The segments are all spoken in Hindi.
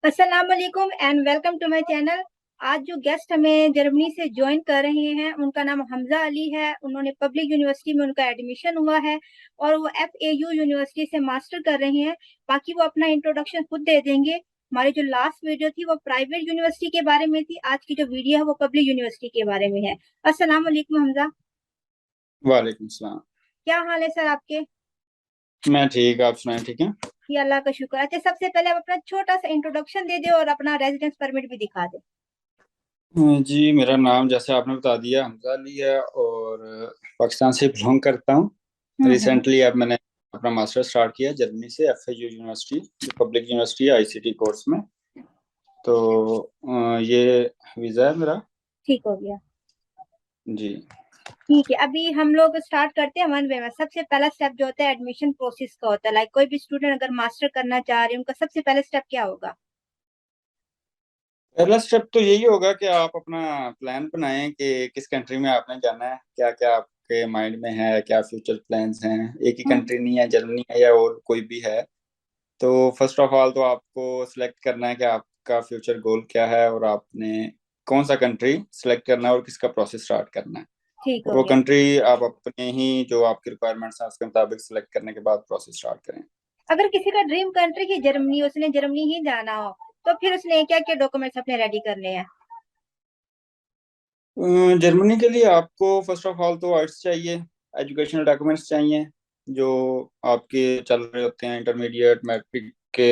अस्सलाम वालेकुम and welcome to my channel. आज जो गेस्ट हमें जर्मनी से ज्वाइन कर रहे हैं उनका नाम हमजा अली है। उन्होंने पब्लिक यूनिवर्सिटी में उनका एडमिशन हुआ है और वो FAU यूनिवर्सिटी से मास्टर कर रहे हैं। बाकी वो अपना इंट्रोडक्शन खुद दे देंगे। हमारी जो लास्ट वीडियो थी वो प्राइवेट यूनिवर्सिटी के बारे में थी, आज की जो वीडियो है वो पब्लिक यूनिवर्सिटी के बारे में है। अस्सलाम वालेकुम हमजा। वालेकुम सलाम। क्या हाल है सर आपके? मैं ठीक, आप सुनाएं? ठीक है। जी अल्लाह का शुक्र। अच्छा, सबसे पहले आप अपना छोटा सा इंट्रोडक्शन दे दे और अपना रेजिडेंस परमिट भी दिखा दे। जी, मेरा नाम जैसे आपने बता दिया हमजा अली है और पाकिस्तान से बिलोंग करता हूँ। हम्म। रिसेंटली अब मैंने अपना मास्टर स्टार्ट किया जर्मनी से, FAU यूनिवर्सिटी, जो पब्लिक यूनिवर्सिटी है, ICT कोर्स में। तो ये वीज़ा है मेरा। ठीक हो गया। जी। ठीक है, अभी हम लोग स्टार्ट करते हैं वन वे में। सबसे पहला स्टेप जो होता है एडमिशन प्रोसेस का होता है। लाइक कोई भी स्टूडेंट अगर मास्टर करना चाह रहे हैं उनका सबसे पहला स्टेप क्या होगा? पहला स्टेप तो यही होगा कि आप अपना प्लान बनाएं कि किस कंट्री में आपने जाना है, क्या क्या आपके माइंड में है, क्या फ्यूचर प्लान्स हैं। एक ही हम्म। कंट्री नहीं है, जर्मनी है या और कोई भी है। तो फर्स्ट ऑफ ऑल तो आपको सिलेक्ट करना है कि आपका फ्यूचर गोल क्या है और आपने कौन सा कंट्री सिलेक्ट करना है और किसका प्रोसेस स्टार्ट करना है। ठीक हो वो गया। कंट्री आप अपने ही जो आपकी रिक्वायरमेंट्स हैं उसके मुताबिक सिलेक्ट करने के बाद प्रोसेस स्टार्ट करें। अगर किसी का ड्रीम कंट्री ही जर्मनी, उसने जर्मनी ही जाना हो, तो फिर उसने क्या क्या डॉक्यूमेंट्स अपने रेडी करने हैं? जर्मनी के लिए आपको फर्स्ट ऑफ ऑल तो आर्ट्स चाहिए, एजुकेशनल डॉक्यूमेंट्स चाहिए जो आपके चल रहे होते हैं, इंटरमीडिएट, मैट्रिक के।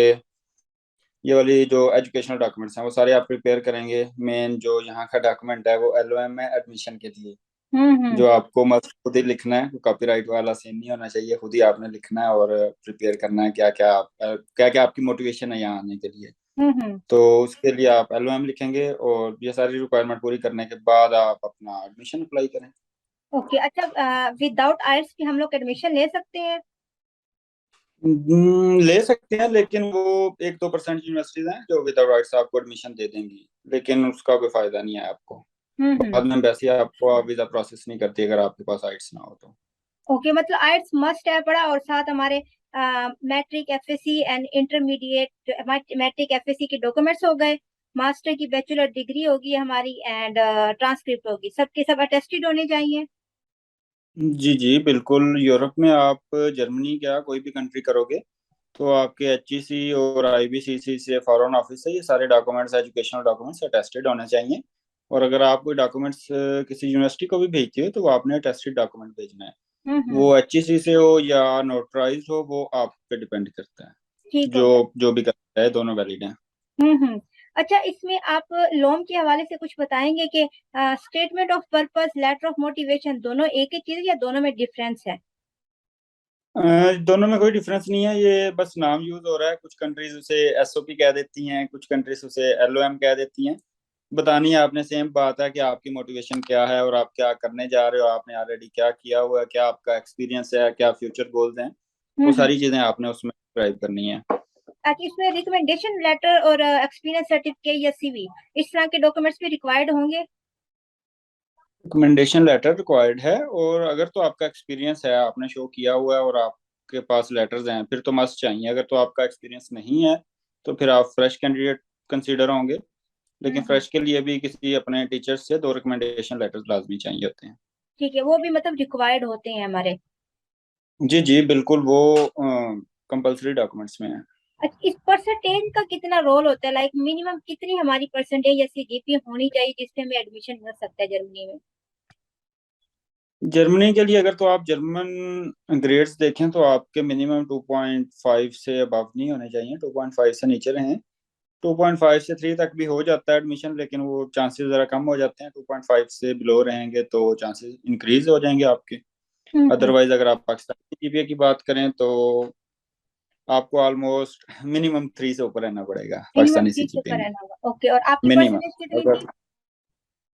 ये वाली जो एजुकेशनल डॉक्यूमेंट्स हैं वो सारे आप प्रिपेयर करेंगे। मेन जो यहाँ का डॉक्यूमेंट है वो LOM है, एडमिशन के लिए। हम्म। जो आपको मस्त खुद ही लिखना है, कॉपीराइट वाला सीन नहीं होना चाहिए, खुद ही आपने लिखना है और प्रिपेयर करना है क्या क्या आपकी मोटिवेशन है यहाँ आने के लिए। हम्म। तो उसके लिए आप LOM लिखेंगे और ये सारी रिक्वायरमेंट पूरी करने के बाद आप अपना एडमिशन अप्लाई करें। ओके, अच्छा, विदाउट आइल्स भी हम लोग एडमिशन ले सकते हैं? ले सकते हैं, लेकिन वो 1-2% यूनिवर्सिटीज हैं जो विदाउट राइट्स आपको एडमिशन दे देंगी, लेकिन उसका कोई फायदा नहीं है आपको। हम्म। बाद में वैसे ही आपको वीजा प्रोसेस नहीं करती अगर आपके पास राइट्स ना हो तो। ओके, मतलब आइल्स मस्ट है पड़ा, और साथ हमारे matric, FSC and intermediate. Matric FSC के डॉक्यूमेंट्स हो गए, मास्टर की बैचलर डिग्री होगी हमारी, एंड ट्रांसक्रिप्ट होगी, सबके सब अटेस्टेड होने चाहिए। जी जी बिल्कुल। यूरोप में आप जर्मनी क्या कोई भी कंट्री करोगे तो आपके HEC और IBCC से फॉरेन ऑफिस से ये सारे डॉक्यूमेंट्स, एजुकेशनल डॉक्यूमेंट्स अटेस्टेड होने चाहिए। और अगर आप कोई डॉक्यूमेंट्स किसी यूनिवर्सिटी को भी भेजते हो तो वो आपने अटेस्टेड डॉक्यूमेंट भेजना है। हम्म। वो HEC से हो या नोटराइज हो, वो आप पे डिपेंड करता है। ठीक हो जो गया। जो भी करता है दोनों वैलिड हैं। हम्म। अच्छा, इसमें आप लोन के हवाले से कुछ बताएंगे कि statement of purpose, letter of motivation दोनों एक ही चीज या दोनों में डिफरेंस है? दोनों में कोई डिफरेंस नहीं है, ये बस नाम यूज हो रहा है। कुछ कंट्रीज उसे SOP कह देती हैं, कुछ कंट्रीज उसे LOM कह देती हैं। बतानी है आपने, सेम बात है कि आपकी मोटिवेशन क्या है और आप क्या करने जा रहे हो, आपने ऑलरेडी क्या किया हुआ है, क्या आपका एक्सपीरियंस है, क्या फ्यूचर गोल्स हैं। वो हम्म। सारी चीजें आपने उसमें डिस्क्राइब करनी है। अच्छा, इसमें रिकमेंडेशन लेटर और एक्सपीरियंस सर्टिफिकेट या CV, इस तरह के डॉक्यूमेंट्स भी रिक्वायर्ड होंगे? रिकमेंडेशन लेटर रिक्वायर्ड है, और अगर तो आपका एक्सपीरियंस है, आपने शो किया हुआ है और आपके पास लेटर्स हैं, फिर तो मस्ट चाहिए। अगर तो आपका एक्सपीरियंस नहीं है तो फिर आप फ्रेश कैंडिडेट कंसीडर होंगे। लेकिन हम्म। फ्रेश के लिए भी किसी अपने टीचर से 2 रिकमेंडेशन लेटर्स लाजमी चाहिए होते हैं। ठीक है, वो भी मतलब रिक्वायर्ड होते हैं हमारे? जी जी बिल्कुल, वो कंपलसरी डॉक्यूमेंट्स में है। अच्छा, इस परसेंटेज का कितना रोल होता है? लाइक मिनिमम कितनी हमारी परसेंटेज या CGPA होनी चाहिए जिससे हमें एडमिशन मिल सकता है जर्मनी में? जर्मनी के लिए अगर तो आप जर्मन ग्रेड्स देखें तो आपके मिनिमम 2.5 से अबव नहीं होने चाहिए, 2.5 से नीचे रहें। 2.5 से 3 तक भी हो जाता है एडमिशन, लेकिन वो चांसेस ज़रा कम हो जाते हैं। 2.5 से बिलो रहेंगे तो चांसेस इंक्रीज हो जाएंगे आपके। हम्म। अदरवाइज अगर आप पाकिस्तानी GPA की बात करें तो आपको ऑलमोस्ट मिनिमम 3 से ऊपर रहना पड़ेगा मिनिमम पाकिस्तानी 3 से CGPA ऊपर में। रहना होगा। ओके, और आपकी मिनिमम। परसेंटेज कितनी अगर थी?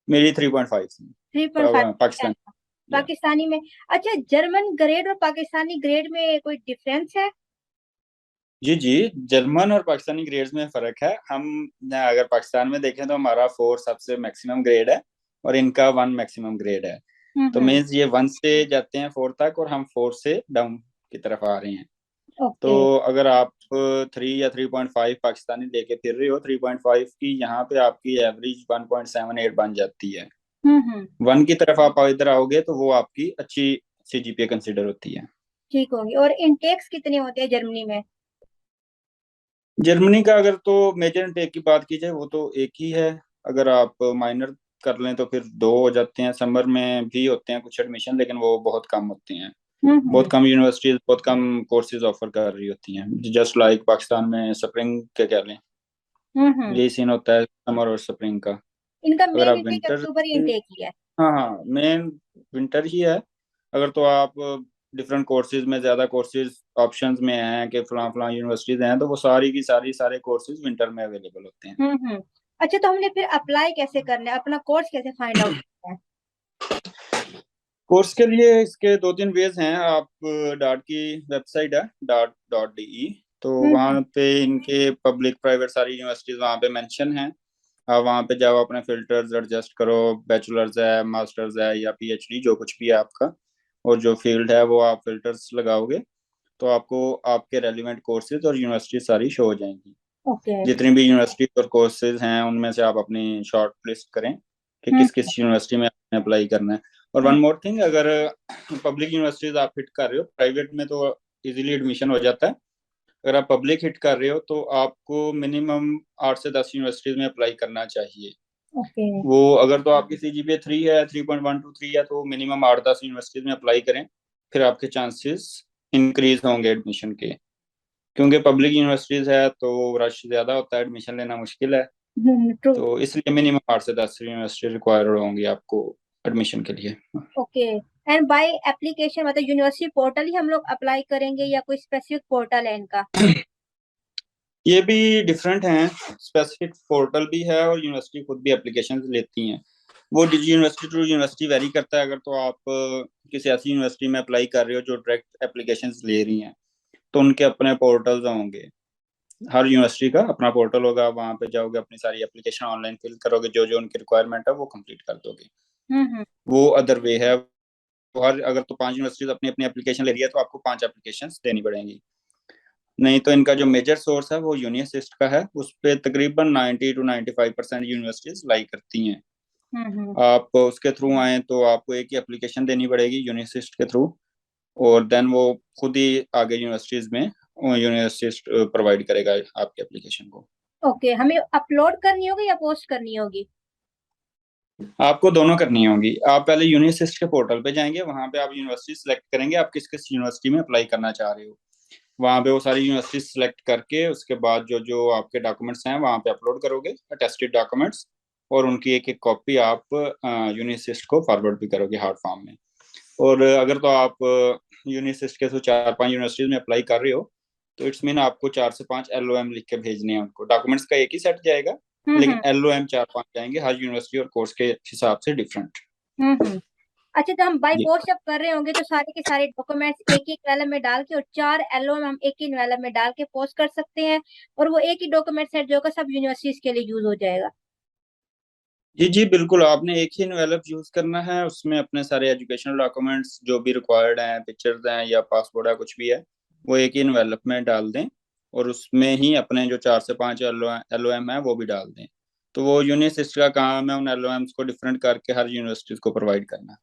मेरी 3.5 थी। 3.5। पाकिस्तान। या पाकिस्तानी में? अच्छा, जर्मन ग्रेड और पाकिस्तानी ग्रेड में कोई डिफरेंस है? जी जी, जर्मन और पाकिस्तानी ग्रेड्स में फर्क है। हम अगर पाकिस्तान में देखें तो हमारा 4 सबसे मैक्सिमम ग्रेड है और इनका 1 मैक्सिमम ग्रेड है। तो हम्म। मीन्स ये 1 से जाते हैं 4 तक और हम 4 से डाउन की तरफ आ रहे हैं। ओके। तो अगर आप 3 या 3.5 पाकिस्तानी लेके फिर रहे हो, 3.5 की यहाँ पे आपकी एवरेज 1.78 बन जाती है। हम्म। 1 की तरफ आप इधर आओगे तो वो आपकी अच्छी CGPA कंसिडर होती है। ठीक होगी। और इनटेक्स कितने होते हैं जर्मनी में? जर्मनी का अगर तो मेजर इनटेक की बात की जाए वो तो एक ही है। अगर आप माइनर कर लें तो फिर दो हो जाते हैं। समर में भी होते हैं कुछ एडमिशन, लेकिन वो बहुत कम होते हैं। हम्म। बहुत कम यूनिवर्सिटीज बहुत कम कोर्सेज ऑफर कर रही होती हैं, जस्ट लाइक पाकिस्तान में स्प्रिंग के कह लें। हम्म। यही सीन होता है समर और स्प्रिंग का। इनका अगर मेन आप इंटेक विंटर, अक्टूबर ही इंटेक ही है? हाँ हाँ, मेन विंटर ही है। अगर तो आप डिफरेंट कोर्सेज में, ज्यादा कोर्सेज ऑप्शंस में हैं कि फलां फलां यूनिवर्सिटीज हैं, तो वो सारी की सारी सारे कोर्सेज विंटर में अवेलेबल होते हैं। अच्छा, तो हमने फिर अप्लाई कैसे करना है, अपना कोर्स कैसे फाइंड आउट करना है? कोर्स के लिए इसके 2-3 वेज हैं। आप डार्ट की वेबसाइट है dart.de, तो हम्म। वहाँ पे इनके पब्लिक प्राइवेट सारी यूनिवर्सिटीज वहाँ पे मेंशन हैं। आप वहाँ पे जाओ, अपने फिल्टर्स एडजस्ट करो, बैचलर्स है, मास्टर्स है या PhD, जो कुछ भी है आपका और जो फील्ड है वो आप फिल्टर्स लगाओगे तो आपको आपके रेलिवेंट कोर्सेज और यूनिवर्सिटी सारी शो हो जाएंगी। ओके। जितनी भी यूनिवर्सिटी और कोर्सेज हैं उनमें से आप अपनी शॉर्ट लिस्ट करें कि हम्म। किस किस यूनिवर्सिटी में आपने अप्लाई करना है। और वन मोर थिंग, अगर पब्लिक यूनिवर्सिटीज आप हिट कर रहे हो, प्राइवेट में तो इजीली एडमिशन हो जाता है। अगर आप पब्लिक हिट कर रहे हो तो आपको मिनिमम 8 से 10 यूनिवर्सिटीज में अप्लाई करना चाहिए। ओके। वो अगर तो आपकी CGPA 3 है, 3.123 है, तो मिनिमम 8-10 यूनिवर्सिटीज में अप्लाई करें, फिर आपके चांसेस इंक्रीज होंगे एडमिशन के। क्योंकि पब्लिक यूनिवर्सिटीज है तो रश ज्यादा होता है, एडमिशन लेना मुश्किल है। ट्रू। तो इसलिए मिनिमम 8 से 10 यूनिवर्सिटी रिक्वायर्ड होंगी आपको एडमिशन के लिए। ओके। एंड बाय एप्लीकेशन मतलब यूनिवर्सिटी पोर्टल ही हम लोग अप्लाई करेंगे या कोई स्पेसिफिक पोर्टल है इनका? ये भी डिफरेंट हैं। स्पेसिफिक पोर्टल भी है और यूनिवर्सिटी खुद भी एप्लीकेशन लेती हैं। वो यूनिवर्सिटी टू यूनिवर्सिटी वेरी करता है। अगर तो आप किसी ऐसी यूनिवर्सिटी में अप्लाई कर रहे हो जो डायरेक्ट एप्लीकेशन ले रही हैं, तो उनके अपने पोर्टल्स होंगे। हर यूनिवर्सिटी का अपना पोर्टल होगा, वहां पे जाओगे, अपनी सारी एप्लीकेशन ऑनलाइन फिल करोगे, जो जो उनकी रिक्वायरमेंट है वो कंप्लीट कर दोगे। हम्म। वो अदर वे है। वो हर, अगर तो 5 यूनिवर्सिटीज अपनी अपनी एप्लीकेशन ले रही है तो आपको 5 एप्लीकेशन देनी पड़ेंगी। नहीं तो इनका जो मेजर सोर्स है वो यूनिसिस्ट का है, उस पे तकरीबन 90 to 95% यूनिवर्सिटीज लाई करती हैं। हम्म। आप उसके थ्रू आए तो आपको एक ही एप्लीकेशन देनी पड़ेगी यूनिसिस्ट के थ्रू, और देन वो खुद ही आगे यूनिवर्सिटीज में यूनिसिस्ट प्रोवाइड करेगा आपके एप्लीकेशन को। ओके, हमें अपलोड करनी होगी या पोस्ट करनी होगी? आपको दोनों करनी होगी। आप पहले यूनिसिस्ट के पोर्टल पे जाएंगे, वहां पे आप यूनिवर्सिटी सिलेक्ट करेंगे, आप किस किस यूनिवर्सिटी में अप्लाई करना चाह रहे हो। वहां पे वो सारी यूनिवर्सिटी सिलेक्ट करके उसके बाद जो जो आपके डॉक्यूमेंट्स हैं वहां पे अपलोड करोगे, अटेस्टेड डॉक्यूमेंट्स, और उनकी एक एक कॉपी आप यूनिसिस्ट को फॉरवर्ड भी करोगे हार्ड फॉर्म में। और अगर तो आप यूनिसिस्ट के थ्रू 4-5 यूनिवर्सिटीज में अप्लाई कर रहे हो, तो इट्स मीन आपको 4 से 5 LOM लिख के भेजने हैं उनको। डॉक्यूमेंट्स का एक ही सेट जाएगा, लेकिन हम्म। LOM 4-5 जाएंगे, हर यूनिवर्सिटी और कोर्स के हिसाब से डिफरेंट। हम्म। अच्छा, तो हम बाई जी पोस्ट जब कर रहे होंगे तो सारे के सारे डॉक्यूमेंट्स एक एक एनवेलप में डाल के और 4 एलओ हम एक ही एनवेलप में डाल के पोस्ट कर सकते हैं, और वो एक ही डॉक्यूमेंट सेट जो होगा सब यूनिवर्सिटीज के लिए यूज हो जाएगा? जी जी बिल्कुल, आपने एक ही एनवेलप यूज करना है। उसमें अपने सारे एजुकेशनल डॉक्यूमेंट्स जो भी रिक्वायर्ड हैं, पिक्चर्स हैं या पासपोर्ट है, कुछ भी है, वो एक ही एनवेलप में डाल दें। और उसमें ही अपने जो 4 से 5 LOM है वो भी डाल दें। तो वो यूनिसिस्ट का काम है उन LOMs को डिफरेंट करके हर यूनिवर्सिटीज को प्रोवाइड करना।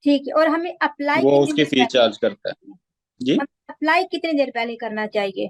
ठीक है। और हमें अप्लाई वो कितनी उसकी देर फीस पहले चार्ज करना करता है। चाहिए? जी, हम अप्लाई कितनी देर पहले करना चाहिए?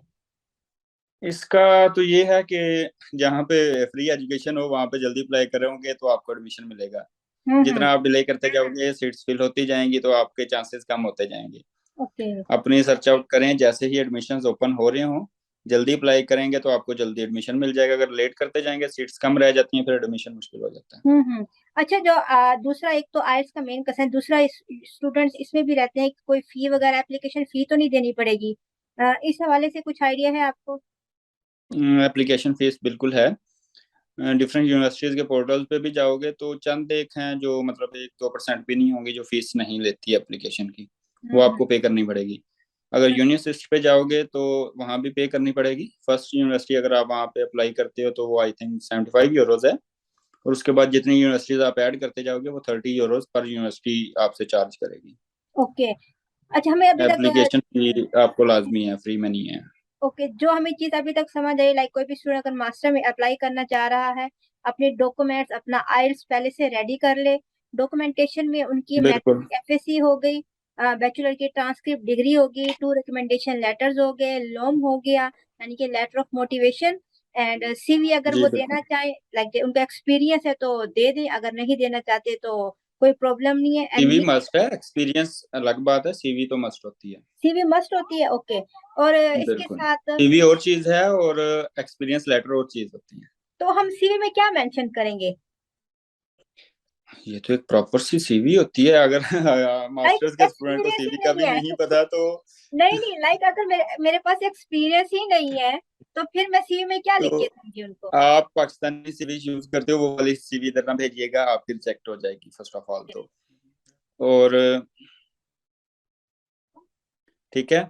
इसका तो ये है कि जहाँ पे फ्री एजुकेशन हो वहाँ पे जल्दी अप्लाई करोगे तो आपको एडमिशन मिलेगा। हम्म। जितना आप डिले करते जाओगे सीट्स फिल होती जाएंगी तो आपके चांसेस कम होते जाएंगे। ओके। अपनी सर्च आउट करें, जैसे ही एडमिशन्स ओपन हो रहे हों जल्दी अप्लाई करेंगे तो आपको जल्दी एडमिशन मिल जाएगा। अगर लेट करते जाएंगे सीट्स कम रह जाती हैं, फिर एडमिशन मुश्किल हो जाता है। अच्छा, जो दूसरा एक तो आइल्स का मेन कंसर्न, दूसरा स्टूडेंट्स इसमें भी रहते हैं कि कोई फी वगैरह एप्लीकेशन फी तो नहीं देनी पड़ेगी? इस हवाले से कुछ आइडिया है आपको? एप्लीकेशन फीस बिल्कुल है। डिफरेंट यूनिवर्सिटीज के पोर्टल पे भी जाओगे तो चंद एक हैं जो मतलब 1-2% भी नहीं होंगी जो फीस नहीं लेती एप्लीकेशन की, वो हम्म। आपको पे करनी पड़ेगी। अगर यूनिसिस्ट पे जाओगे तो वहाँ भी पे करनी पड़ेगी। फर्स्ट यूनिवर्सिटी अगर आप वहाँ पे अप्लाई करते हो तो वो आई थिंक €75 है। और उसके बाद जितनी यूनिवर्सिटीज आप ऐड करते जाओगे वो €30 पर यूनिवर्सिटी आपसे चार्ज करेगी। ओके। अच्छा, हमें अभी तक एप्लीकेशन फी आपको लाजमी है, फ्री में नहीं है। ओके, जो हमें चीज अभी तक समझ आई, लाइक कोई भी स्टूडेंट अगर मास्टर में अप्लाई करना चाह रहा है, अपने डॉक्यूमेंट्स अपना आइल्स पहले से रेडी कर ले। डॉक्यूमेंटेशन में उनकी बिल्कुल। मैट्रिक एफएससी हो गई, बैचलर की ट्रांसक्रिप्ट डिग्री होगी, 2 रिकमेंडेशन लेटर्स हो गए, लोम हो गया यानी कि letter of motivation, and CV अगर जी वो बिल्कुल। देना चाहे, लाइक उनका एक्सपीरियंस है तो दे दें, अगर नहीं देना चाहते तो कोई प्रॉब्लम नहीं है। एंड सीवी ये मस्ट है, एक्सपीरियंस अलग बात है, सीवी तो मस्ट होती है। सीवी मस्ट होती है, ओके। और इसके बिल्कुल। साथ सीवी और चीज है और एक्सपीरियंस लेटर और चीज होती है। तो हम सीवी में क्या मेंशन करेंगे? ये तो एक प्रॉपर सी सीवी होती है, अगर लाइक मास्टर्स के स्टूडेंट को एक्सपीरियंस ही सीवी का नहीं भी है। नहीं पता तो नहीं नहीं, लाइक अगर मेरे पास एक्सपीरियंस ही नहीं है तो फिर मैं सीवी में क्या लिख तो के दूंगी उनको? आप पाकिस्तानी सीवी यूज करते हो, वो वाली सीवी इधर ना भेजिएगा, आपकी रिजेक्ट हो जाएगी फर्स्ट ऑफ ऑल तो। और ठीक है,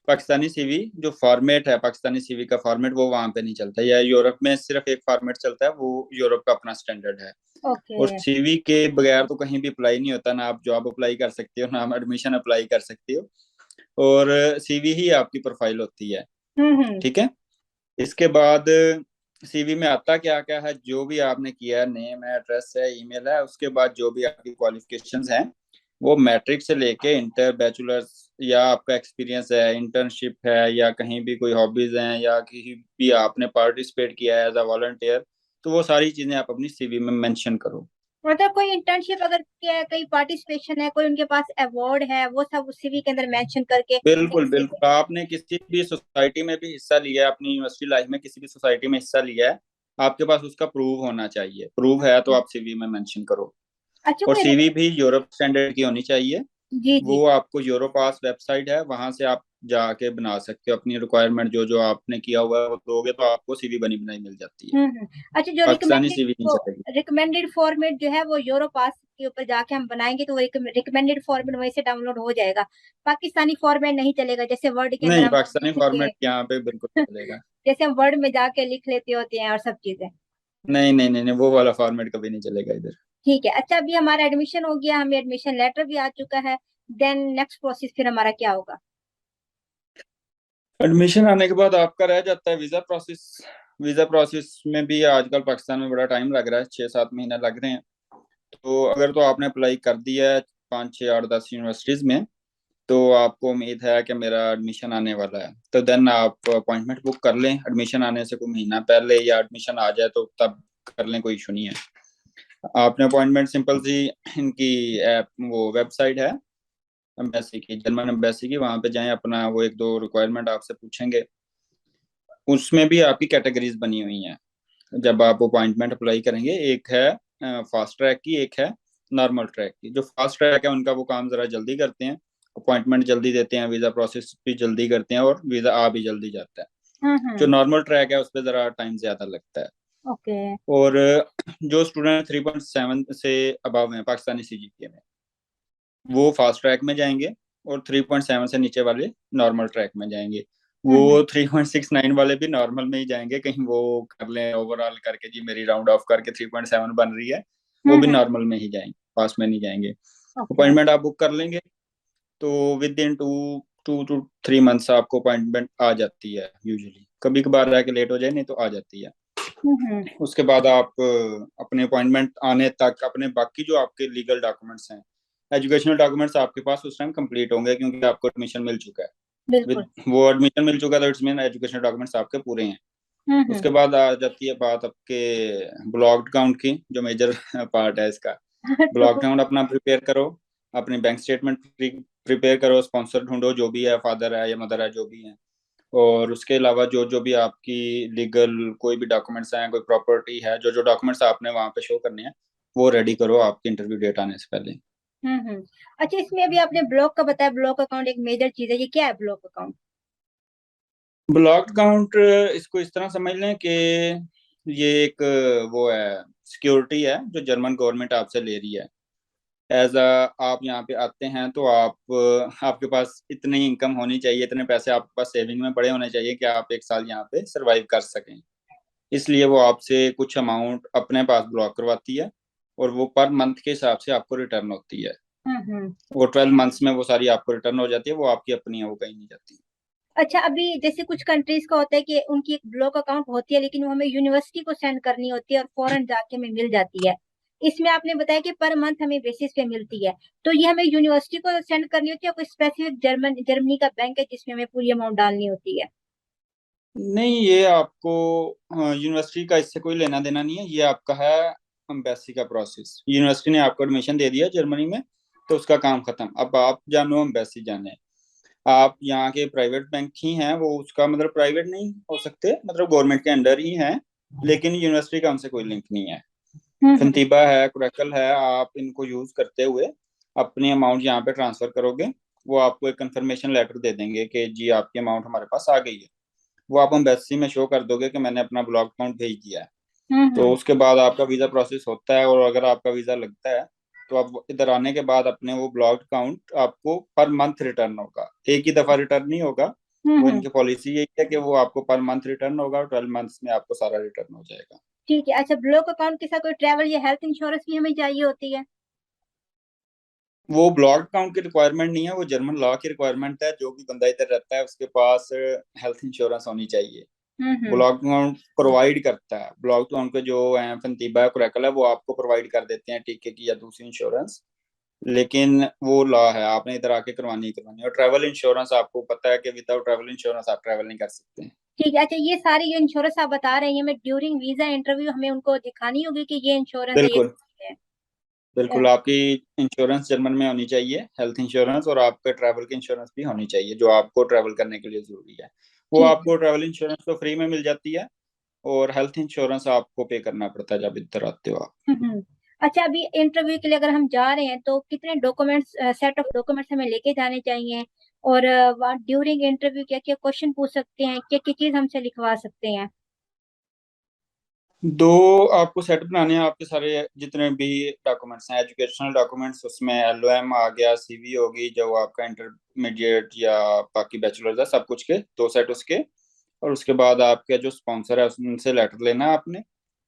पाकिस्तानी सीवी जो फॉर्मेट है, पाकिस्तानी सीवी का फॉर्मेट वो वहां पे नहीं चलता, या यूरोप में सिर्फ एक फॉर्मेट चलता है, वो यूरोप का अपना स्टैंडर्ड है। ओके। और सीवी के बगैर तो कहीं भी अप्लाई नहीं होता, ना आप जॉब अप्लाई कर सकते हो, ना आप एडमिशन अप्लाई कर सकते हो। और सीवी ही आपकी प्रोफाइल होती है। हम्म। ठीक है। इसके बाद सीवी में आता क्या क्या है, जो भी आपने किया है, नेम है, एड्रेस है, ईमेल है, उसके बाद जो भी आपकी क्वालिफिकेशंस हैं, वो मैट्रिक से लेके इंटर, बैचलर्स, या आपका एक्सपीरियंस है, इंटर्नशिप है, या कहीं भी कोई हॉबीज हैं, या किसी भी आपने पार्टिसिपेट किया है एज अ वॉलंटियर, तो वो सारी चीजें आप अपनी सीवी में मेंशन करो। मतलब कोई इंटर्नशिप अगर किया है, कहीं पार्टिसिपेशन है, कोई उनके पास अवार्ड है, वो सब उस सीवी के अंदर मेंशन करके एक बिल्कुल सीवी। बिल्कुल, आपने किसी भी सोसाइटी में भी हिस्सा लिया है, अपनी यूनिवर्सिटी लाइफ में किसी भी सोसाइटी में हिस्सा लिया है, आपके पास उसका प्रूव होना चाहिए, प्रूव है तो आप सीवी में मेंशन करो। अच्छा, और कोई सीवी भी यूरोप स्टैंडर्ड की होनी चाहिए। जी जी। वो आपको यूरोपास वेबसाइट है, वहां से आप जाके बना सकते हो अपनी रिक्वायरमेंट, जो जो आपने किया हुआ है वो दोगे तो आपको सीवी बनी बनाई मिल जाती है। अच्छा, जो पाकिस्तानी रिकमेंडेड सीवी नहीं वो चलेगी। रिकमेंडेड फॉर्मेट जो है वो यूरोपास के ऊपर जाके हम बनाएंगे तो वो रिकमेंडेड फॉर्मेट वहीं से डाउनलोड हो जाएगा। पाकिस्तानी फॉर्मेट नहीं चलेगा, जैसे वर्ड के अंदर नहीं, हम पाकिस्तानी लिख के फॉर्मेट यहाँ पे बिल्कुल चलेगा। जैसे हम वर्ड में जाके लिख लेते होते हैं और सब चीजें। नहीं नहीं नहीं नहीं, वो वाला फॉर्मेट कभी नहीं चलेगा इधर। ठीक है। अच्छा, अभी हमारा एडमिशन हो गया, हमें एडमिशन लेटर भी आ चुका है, देन नेक्स्ट प्रोसेस फिर हमारा क्या होगा? एडमिशन आने के बाद आपका रह जाता है वीजा प्रोसेस। वीजा प्रोसेस में भी आजकल पाकिस्तान में बड़ा टाइम लग रहा है, 6-7 महीने लग रहे हैं। तो अगर तो आपने अप्लाई कर दिया है 5, 6, 8, 10 यूनिवर्सिटीज में, तो आपको उम्मीद है कि मेरा एडमिशन आने वाला है, तो देन आप अपॉइंटमेंट बुक कर लें एडमिशन आने से कोई महीना पहले, या एडमिशन आ जाए तो तब कर लें, कोई इशू नहीं है। आपने अपॉइंटमेंट सिंपल सी, इनकी ऐप, वो वेबसाइट है एम्बेसी की, जर्मन एम्बेसी की, वहां पे जाएं, अपना वो एक दो रिक्वायरमेंट आपसे पूछेंगे, उसमें भी आपकी कैटेगरीज बनी हुई हैं। जब आप अपॉइंटमेंट अप्लाई करेंगे, एक है फास्ट ट्रैक की, एक है नॉर्मल ट्रैक की। जो फास्ट ट्रैक है उनका वो काम जरा जल्दी करते हैं, अपॉइंटमेंट जल्दी देते हैं, वीजा प्रोसेस भी जल्दी करते हैं, और वीजा आ भी जल्दी जाता है। जो हम्म। नॉर्मल ट्रैक है उस पर जरा टाइम ज्यादा लगता है। ओके। और जो स्टूडेंट 3.7 से अबव हैं पाकिस्तानी सीजीपीए में, वो फास्ट ट्रैक में जाएंगे, और 3.7 से नीचे वाले नॉर्मल ट्रैक में जाएंगे। वो हम्म 3.69 वाले भी नॉर्मल में ही जाएंगे, कहीं वो कर लें ओवरऑल करके, जी मेरी राउंड ऑफ करके 3.7 बन रही है, वो भी हम्म। नॉर्मल में ही जाएंगे, पास में नहीं जाएंगे। ओके। अपॉइंटमेंट आप बुक कर लेंगे तो विद इन 2 to 3 मंथ्स आपको अपॉइंटमेंट आ जाती है यूजुअली, कभी कभार रह के लेट हो जाए, नहीं तो आ जाती है। हम्म। उसके बाद आप अपने अपॉइंटमेंट आने तक अपने बाकी जो आपके लीगल डॉक्यूमेंट्स हैं, एजुकेशनल डॉक्यूमेंट्स आपके पास उस टाइम कंप्लीट होंगे, क्योंकि आपको एडमिशन मिल चुका है। बिल्कुल। विद वो एडमिशन मिल चुका है तो इट्स मीन एजुकेशनल डॉक्यूमेंट्स आपके पूरे हैं। हम्म। उसके बाद आ जाती है बात आपके ब्लॉक अकाउंट की, जो मेजर पार्ट है इसका। ब्लॉक तो अकाउंट अपना प्रिपेयर करो, अपनी बैंक स्टेटमेंट प्रिपेयर करो, स्पॉन्सर ढूंढो, जो भी है, फादर है या मदर है, जो भी है। और उसके अलावा जो जो भी आपकी लीगल कोई भी डॉक्यूमेंट्स हैं, कोई प्रॉपर्टी है, जो जो डॉक्यूमेंट्स आपने वहां पे शो करने हैं, वो रेडी करो आपकी इंटरव्यू डेट आने से पहले। अच्छा, इसमें अभी आपने ब्लॉक का बताया, ब्लॉक अकाउंट एक मेजर चीज है, ये क्या है ब्लॉक अकाउंट? ब्लॉक अकाउंट इसको इस तरह समझ लें कि ये एक वो है, सिक्योरिटी है जो जर्मन गवर्नमेंट आपसे ले रही है। एज अ, आप यहाँ पे आते हैं तो आप आपके पास इतनी इनकम होनी चाहिए, इतने पैसे आपके पास सेविंग में पड़े होने चाहिए कि आप एक साल यहाँ पे सरवाइव कर सकें। इसलिए वो आपसे कुछ अमाउंट अपने पास ब्लॉक करवाती है, और वो पर मंथ के हिसाब से आपको रिटर्न होती है। हम्म। वो 12 मंथ्स में वो सारी आपको रिटर्न हो जाती है, वो आपकी अपनी है, वो कहीं नहीं जाती। अच्छा, अभी जैसे कुछ कंट्रीज का होता है कि उनकी एक ब्लॉक अकाउंट होती है, लेकिन वो हमें यूनिवर्सिटी को सेंड करनी होती है और फॉरेन जाके हमें मिल जाती है। इसमें आपने बताया कि पर मंथ हमें बेसिस पे मिलती है। तो ये हमें यूनिवर्सिटी को सेंड करनी होती है, कोई स्पेसिफिक जर्मनी का बैंक है जिसमें हमें पूरी अमाउंट डालनी होती है? नहीं, ये आपको यूनिवर्सिटी का इससे कोई लेना देना नहीं है, ये आपका है एम्बेसी का प्रोसेस। यूनिवर्सिटी ने आपको एडमिशन दे दिया जर्मनी में, तो उसका काम खत्म। अब आप जानो एम्बेसी जाने, आप यहाँ के प्राइवेट बैंक ही हैं, वो उसका मतलब प्राइवेट नहीं हो सकते, मतलब गवर्नमेंट के अंडर ही हैं, लेकिन यूनिवर्सिटी का उनसे कोई लिंक नहीं है। हम्म। फंतीबा है, कुरैकल है, आप इनको यूज करते हुए अपनी अमाउंट यहाँ पे ट्रांसफर करोगे, वो आपको एक कंफर्मेशन लेटर दे देंगे कि जी आपकी अमाउंट हमारे पास आ गई है। वो आप एम्बेसी में शो कर दोगे कि मैंने अपना ब्लॉक अकाउंट भेज दिया है। तो हम्म। उसके बाद आपका वीजा प्रोसेस होता है, और अगर आपका वीजा लगता है तो आप इधर आने के बाद अपने वो ब्लॉक अकाउंट आपको पर मंथ रिटर्न होगा, एक ही दफा रिटर्न नहीं होगा। वो हम्म। इनकी पॉलिसी यही है कि वो आपको पर मंथ रिटर्न होगा, और 12 मंथ्स में आपको सारा रिटर्न हो जाएगा। ठीक है। अच्छा, ब्लॉक अकाउंट के साथ कोई ट्रैवल या हेल्थ इंश्योरेंस भी हमें चाहिए होती है? वो ब्लॉक अकाउंट की रिक्वायरमेंट नहीं है, वो जर्मन लॉ की रिक्वायरमेंट है। जो भी बंदा इधर रहता है उसके पास हेल्थ इंश्योरेंस होनी चाहिए। हम्म। ब्लॉक अकाउंट प्रोवाइड करता है, ब्लॉक अकाउंट के जो है फंतीबा है, कुरैकल है, वो आपको प्रोवाइड कर देते हैं टीके की या दूसरी इंश्योरेंस। लेकिन वो लॉ है, आपने इधर आके करवानी ही करवानी है। और ट्रैवल इंश्योरेंस आपको पता है कि विदाउट ट्रैवल इंश्योरेंस आप ट्रैवल नहीं कर सकते। ठीक है। अच्छा, ये सारी जो इंश्योरेंस आप बता रहे हैं, हमें ड्यूरिंग वीजा इंटरव्यू हमें उनको दिखानी होगी कि ये इंश्योरेंस है, ये बिल्कुल। है? बिल्कुल, आपकी इंश्योरेंस जर्मन में होनी चाहिए, हेल्थ इंश्योरेंस, और आपका ट्रैवल की इंश्योरेंस भी होनी चाहिए जो आपको ट्रैवल करने के लिए जरूरी है। वो ठीक है। आपको ट्रैवल इंश्योरेंस तो फ्री में मिल जाती है, और हेल्थ इंश्योरेंस आपको पे करना पड़ता है जब इधर आते हो आप। हम्म। अच्छा, अभी इंटरव्यू के लिए अगर हम जा रहे हैं तो कितने डॉक्यूमेंट्स, सेट ऑफ डॉक्यूमेंट्स हमें लेके जाने चाहिए? और ड्यूरिंग इंटरव्यू क्या क्या क्वेश्चन पूछ सकते हैं, क्या क्या चीज हमसे लिखवा सकते हैं? दो आपको सेट बनाने हैं, आपके सारे जितने भी डॉक्यूमेंट्स हैं, एजुकेशनल डॉक्यूमेंट्स, उसमें एलओएम आ गया, सीवी होगी जो आपका इंटरमीडिएट या बाकी बैचलर्स है, सब कुछ के 2 सेट उसके। और उसके बाद आपके जो स्पॉन्सर है उनसे लेटर लेना है आपने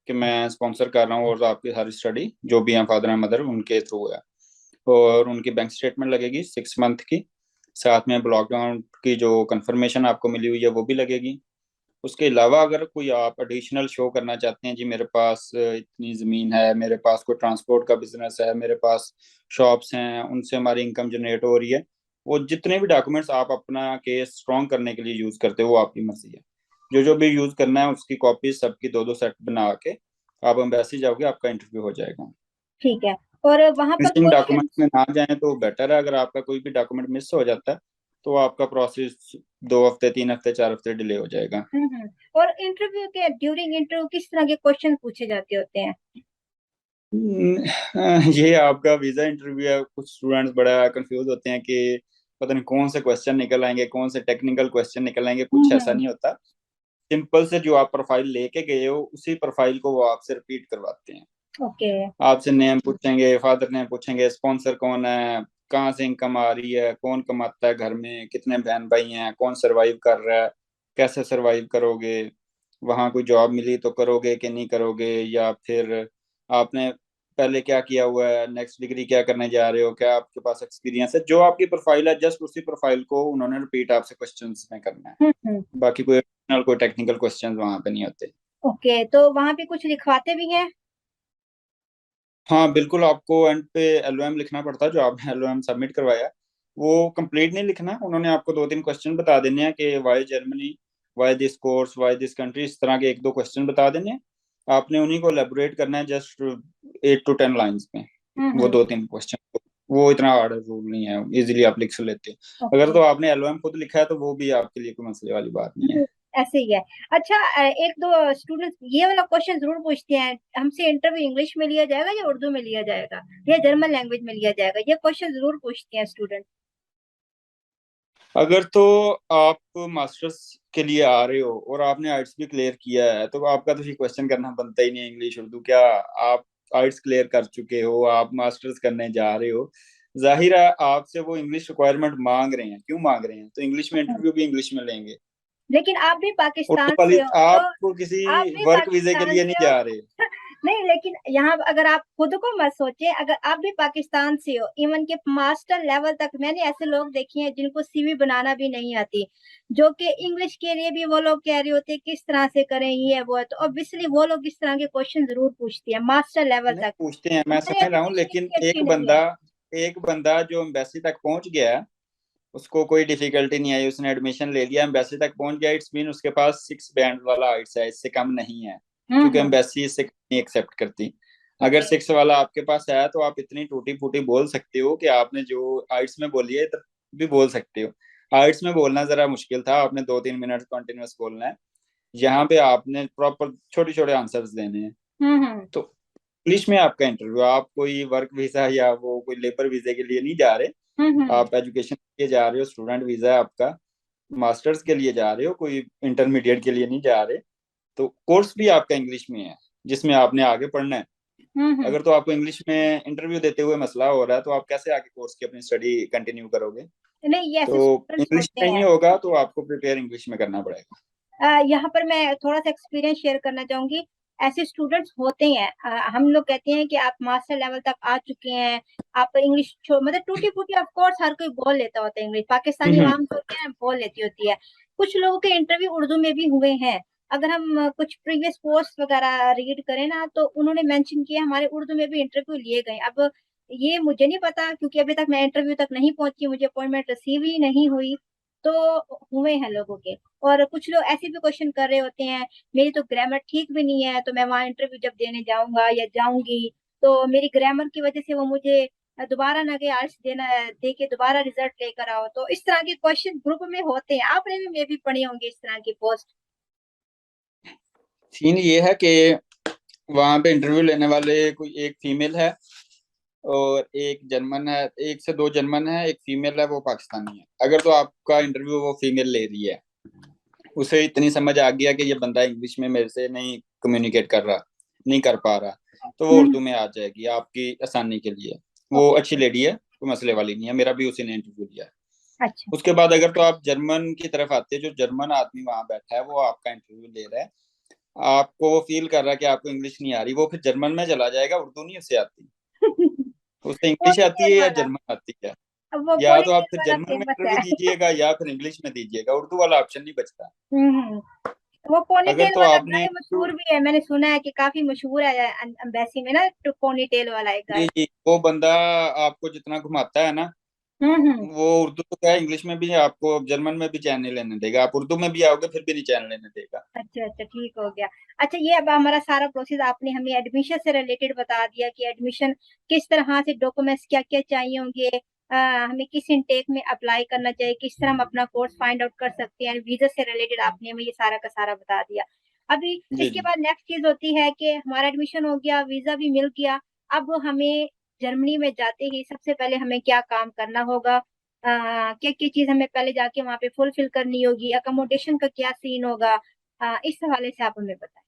कि मैं स्पॉन्सर कर रहा हूँ, और आपकी सारी स्टडी जो भी हैं फादर एंड मदर उनके थ्रू है। और उनकी बैंक स्टेटमेंट लगेगी 6 मंथ की, साथ में ब्लॉक अकाउंट की जो कंफर्मेशन आपको मिली हुई है वो भी लगेगी। उसके अलावा अगर कोई आप एडिशनल शो करना चाहते हैं, जी मेरे पास इतनी ज़मीन है, मेरे पास कोई ट्रांसपोर्ट का बिजनेस है, मेरे पास शॉप्स हैं, उनसे हमारी इनकम जनरेट हो रही है, वो जितने भी डॉक्यूमेंट्स आप अपना केस स्ट्रॉन्ग करने के लिए यूज़ करते हो वो आपकी मर्जी है। जो जो भी यूज़ करना है उसकी कॉपी सबकी 2-2 सेट बना के आप एम्बेसी जाओगे, आपका इंटरव्यू हो जाएगा। ठीक है। और वहां पर मिसिंग क्वेश्चन। डॉक्यूमेंट्स में ना जाए तो बेटर है। अगर आपका कोई भी डॉक्यूमेंट मिस हो जाता है तो आपका प्रोसेस 2 हफ्ते, 3 हफ्ते, 4 हफ्ते डिले हो जाएगा। और इंटरव्यू के ड्यूरिंग इंटरव्यू किस तरह के क्वेश्चन पूछे जाते होते हैं? ये आपका वीजा इंटरव्यू है, कुछ स्टूडेंट्स बड़ा कंफ्यूज होते हैं कि पता नहीं कौन से क्वेश्चन निकल आएंगे, कौन से टेक्निकल क्वेश्चन निकल आएंगे। कुछ ऐसा हम्म। नहीं होता। सिंपल से जो आप प्रोफाइल लेके गए हो उसी प्रोफाइल को वो आपसे रिपीट करवाते हैं। ओके। आपसे नेम पूछेंगे, फादर नेम पूछेंगे, स्पॉन्सर कौन है, कहाँ से इनकम आ रही है, कौन कमाता है घर में, कितने बहन भाई हैं, कौन सरवाइव कर रहा है, कैसे सरवाइव करोगे, वहाँ कोई जॉब मिली तो करोगे कि नहीं करोगे, या फिर आपने पहले क्या किया हुआ है, नेक्स्ट डिग्री क्या करने जा रहे हो, क्या आपके पास एक्सपीरियंस है। जो आपकी प्रोफाइल है जस्ट उसी प्रोफाइल को उन्होंने रिपीट आपसे क्वेश्चंस में करना है। हम्म। बाकी कोई टेक्निकल क्वेश्चंस वहाँ पे नहीं होते। ओके, तो वहां पे कुछ लिखवाते भी हैं? हाँ बिल्कुल, आपको एंड पे एलओएम लिखना पड़ता है। जो आपने एलओएम सबमिट करवाया वो कंप्लीट नहीं लिखना, उन्होंने आपको 2-3 क्वेश्चन बता देने हैं कि why Germany, why this course, why this country, इस तरह के 1-2 क्वेश्चन बता देने हैं। आपने उन्हीं को एलेबोरेट करना है जस्ट 8 to 10 लाइंस में, वो हम्म। 2-3 क्वेश्चन। वो इतना हार्ड रूल नहीं है, इजीली आप लिख लेते हो। अगर ओके। तो आपने एलओएम खुद लिखा है तो वो भी आपके लिए कोई मसले वाली बात नहीं है। ऐसे ही है। अच्छा, एक दो स्टूडेंट ये वाला क्वेश्चन जरूर पूछते हैं हमसे, इंटरव्यू इंग्लिश में लिया जाएगा या उर्दू में लिया जाएगा या जर्मन लैंग्वेज में लिया जाएगा? ये क्वेश्चन जरूर पूछते हैं स्टूडेंट। अगर तो आप मास्टर्स के लिए आ रहे हो और आपने आइट्स भी क्लियर किया है तो आपका तो ये क्वेश्चन करना बनता ही नहीं है इंग्लिश उर्दू क्या। आप आइट्स क्लियर कर चुके हो, आप मास्टर्स करने जा रहे हो, जाहिर है आपसे वो इंग्लिश रिक्वायरमेंट मांग रहे हैं। क्यों मांग रहे हैं? तो इंग्लिश में इंटरव्यू भी इंग्लिश में लेंगे। लेकिन आप भी उर्दू पाकिस्तान वाली से हो, तो आप किसी आप भी वर्क वीजे के पाकिस्तान लिए से नहीं हो। जा रहे। नहीं, लेकिन यहाँ अगर आप खुद को मत सोचे, अगर आप भी पाकिस्तान से हो, इवन के मास्टर लेवल तक मैंने ऐसे लोग देखे हैं जिनको सीवी बनाना भी नहीं आती, जो कि इंग्लिश के लिए भी वो लोग कह रहे होते हैं किस तरह से करें, ये है वो है, तो ऑब्वियसली वो लोग इस तरह के क्वेश्चन जरूर पूछती है मास्टर लेवल नहीं तक। पूछते हैं, मैं हमारी समझ रहा हूँ, एजुकेशन लेकिन इतनी अच्छी नहीं है। एक बंदा जो एम्बेसी तक पहुंच गया है, उसको कोई डिफिकल्टी नहीं आई, उसने एडमिशन ले लिया, एम्बेसी तक पहुंच गया, इट्स मीन उसके पास 6 बैंड वाला आइट्स है, इससे कम नहीं है, क्योंकि हम्म। एम्बेसी इससे कम नहीं एक्सेप्ट करती। अगर ओके। 6 वाला आपके पास है तो आप इतनी टूटी फूटी बोल सकते हो कि आपने जो आइट्स में बोली है तो भी बोल सकते हो। आइट्स में बोलना जरा मुश्किल था, आपने 2-3 मिनट कंटिन्यूअस बोलना है, यहाँ पे आपने प्रॉपर छोटे छोटे आंसर्स देने हैं। हम्म। तो इंग्लिश में आपका इंटरव्यू, आप कोई वर्क वीजा या वो कोई लेबर वीजे के लिए नहीं जा रहे, हम्म। आप एजुकेशन के लिए जा रहे हो, स्टूडेंट वीजा है आपका, मास्टर्स के लिए जा रहे हो, कोई इंटरमीडिएट के लिए नहीं जा रहे। तो कोर्स भी आपका इंग्लिश में है जिसमें आपने आगे पढ़ना है। हम्म। अगर तो आपको इंग्लिश में इंटरव्यू देते हुए मसला हो रहा है तो आप कैसे आगे कोर्स की अपनी स्टडी कंटिन्यू करोगे? नहीं, ये तो ऐसे स्टूडेंट्स इंग्लिश होते नहीं हैं। होगा तो आपको प्रिपेयर इंग्लिश में करना पड़ेगा। यहाँ पर मैं थोड़ा सा एक्सपीरियंस शेयर करना चाहूंगी। ऐसे स्टूडेंट्स होते हैं, हम लोग कहते हैं कि आप मास्टर लेवल तक आ चुके हैं, आप इंग्लिश मतलब टूटी फूटी ऑफ कोर्स हर कोई बोल लेता होता है इंग्लिश, पाकिस्तानी हम्म। आवाम जो होती है बोल लेती होती है। कुछ लोगों के इंटरव्यू उर्दू में भी हुए हैं। अगर हम कुछ प्रीवियस पोस्ट वगैरह रीड करें ना, तो उन्होंने मेंशन किया हमारे उर्दू में भी इंटरव्यू लिए गए। अब ये मुझे नहीं पता, क्योंकि अभी तक मैं इंटरव्यू तक नहीं पहुंची, मुझे अपॉइंटमेंट रिसीव ही नहीं हुई। तो हुए हैं लोगों के। और कुछ लोग ऐसे भी क्वेश्चन कर रहे होते हैं, मेरी तो ग्रामर ठीक भी नहीं है, तो मैं वहां इंटरव्यू जब देने जाऊंगा या जाऊंगी, तो मेरी ग्रामर की वजह से वो मुझे दोबारा ना के आर्ट्स देना दे के दोबारा रिजल्ट लेकर आओ। तो इस तरह के क्वेश्चन ग्रुप में होते हैं, आपने भी मे भी पढ़े होंगे इस तरह की पोस्ट। सीन ये है कि वहां पे इंटरव्यू लेने वाले कोई एक फीमेल है और एक जर्मन है, एक से दो जर्मन है, एक फीमेल है, वो पाकिस्तानी है। अगर तो आपका इंटरव्यू वो फीमेल ले रही है, उसे इतनी समझ आ गया कि ये बंदा इंग्लिश में मेरे से नहीं कम्युनिकेट कर रहा, नहीं कर पा रहा, तो वो हम्म। उर्दू में आ जाएगी आपकी आसानी के लिए। वो ओके। अच्छी लेडी है, कोई मसले वाली नहीं है, मेरा भी उसी ने इंटरव्यू लिया है। अच्छा। उसके बाद अगर तो आप जर्मन की तरफ आते हैं, जो जर्मन आदमी वहां बैठा है वो आपका इंटरव्यू ले रहा है, आपको वो फील कर रहा है कि आपको इंग्लिश नहीं आ रही, वो फिर जर्मन में चला जाएगा, उर्दू नहीं उसे आती, उसे इंग्लिश आती पोनीटेल है या वाला। जर्मन आती है। अब वो या तो आप पोनीटेल फिर वाला जर्मन में फेमस इंटरव्यू है। दीजिएगा या फिर इंग्लिश में दीजिएगा, उर्दू वाला ऑप्शन नहीं बचता। हम्म। वो अगर पोनीटेल तो वाला आपने गाय मशहूर भी है, मैंने सुना है कि काफी मशहूर है एम्बेसी में ना, तो पोनीटेल वाला एक जी गाय। जी, वो बंदा आपको जितना घुमाता है ना, हम्म। वो उर्दू तो क्या इंग्लिश में भी आपको जर्मन में भी चैन नहीं लेने देगा, आप उर्दू में भी आओगे फिर भी नहीं चैन लेने देगा। अच्छा अच्छा, ठीक हो गया। अच्छा, ये अब हमारा सारा प्रोसेस आपने हमें एडमिशन से रिलेटेड बता दिया कि एडमिशन किस तरह से, डॉक्यूमेंट्स क्या क्या चाहिए होंगे, हमें किस इनटेक में अप्लाई करना चाहिए, किस तरह हम अपना कोर्स फाइंड आउट कर सकते हैं, वीजा से रिलेटेड आपने हमें ये सारा का सारा बता दिया। अभी जी इसके जी। बाद नेक्स्ट चीज होती है कि हमारा एडमिशन हो गया, वीजा भी मिल गया। अब हमें जर्मनी में जाते ही सबसे पहले हमें क्या काम करना होगा, क्या क्या चीज हमें पहले जाके वहां पे फुलफिल करनी होगी, अकोमोडेशन का क्या सीन होगा, इस हवाले से आप हमें बताएं।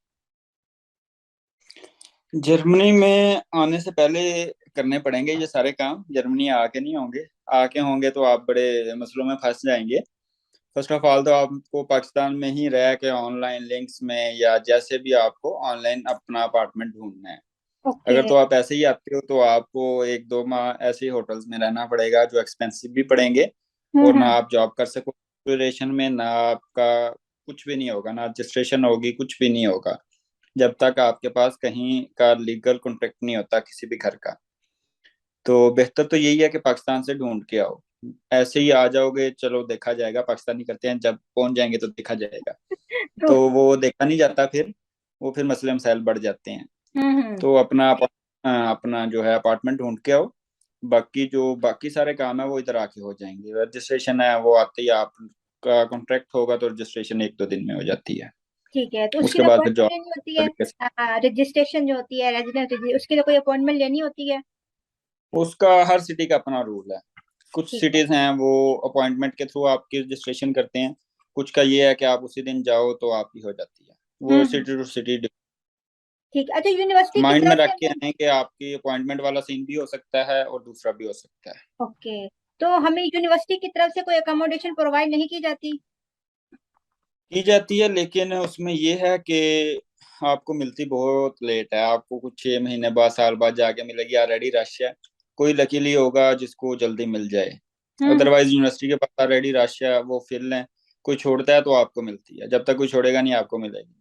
जर्मनी में आने से पहले करने पड़ेंगे ये सारे काम, जर्मनी आके नहीं होंगे, आके होंगे तो आप बड़े मसलों में फंस जाएंगे। फर्स्ट ऑफ ऑल तो आपको पाकिस्तान में ही रह के ऑनलाइन लिंक्स में या जैसे भी आपको ऑनलाइन अपना अपार्टमेंट ढूंढना है। ओके। अगर तो आप ऐसे ही आते हो तो आपको 1-2 माह ऐसे ही होटल्स में रहना पड़ेगा जो एक्सपेंसिव भी पड़ेंगे, और ना हम्म। आप जॉब कर सको ड्यूरेशन में, ना आपका कुछ भी नहीं होगा, ना रजिस्ट्रेशन होगी, कुछ भी नहीं होगा जब तक आपके पास कहीं का लीगल कॉन्ट्रैक्ट नहीं होता किसी भी घर का। तो बेहतर तो यही है कि पाकिस्तान से ढूंढ के आओ। ऐसे ही आ जाओगे, चलो देखा जाएगा, पाकिस्तानी करते हैं, जब पहुंच जाएंगे तो देखा जाएगा, तो तो वो देखा नहीं जाता फिर, वो फिर मसले मसाइल बढ़ जाते हैं। हम्म। तो अपना जो है अपार्टमेंट ढूंढ के आओ। बाकी जो बाकी सारे काम है वो इधर आके हो जाएंगे, रजिस्ट्रेशन है वो आते ही आपका कॉन्ट्रैक्ट होगा तो रजिस्ट्रेशन 1-2 दिन में हो जाती है। ठीक है, तो उसके उसके लिए बाद फिर अपॉइंटमेंट जॉब लेनी होती तरीके से, है, रजिस्ट्रेशन जो होती है रेजिडेंट, उसके लिए कोई अपॉइंटमेंट लेनी होती है? उसका हर सिटी का अपना रूल है। कुछ ठीक है। सिटीज हैं वो अपॉइंटमेंट के थ्रू आपकी रजिस्ट्रेशन करते हैं, कुछ का ये है कि आप उसी दिन जाओ तो आपकी हो जाती है। वो हम्म। सिटी टू सिटी ठीक है। अच्छा, यूनिवर्सिटी की माइंड में तरफ रख से के हमें। आए कि आपकी अपॉइंटमेंट वाला सीन भी हो सकता है और दूसरा भी हो सकता है। ओके, तो हमें यूनिवर्सिटी की तरफ से कोई अकोमोडेशन प्रोवाइड नहीं की जाती? की जाती है, लेकिन उसमें ये है कि आपको मिलती बहुत लेट है, आपको कुछ 6 महीने बाद, साल बाद जाके मिलेगी, ऑलरेडी रश है। कोई लकीली होगा जिसको जल्दी मिल जाए, हम्म। अदरवाइज यूनिवर्सिटी के पास ऑलरेडी रश है, वो फिल है। कोई छोड़ता है तो आपको मिलती है, जब तक कोई छोड़ेगा नहीं आपको मिलेगी।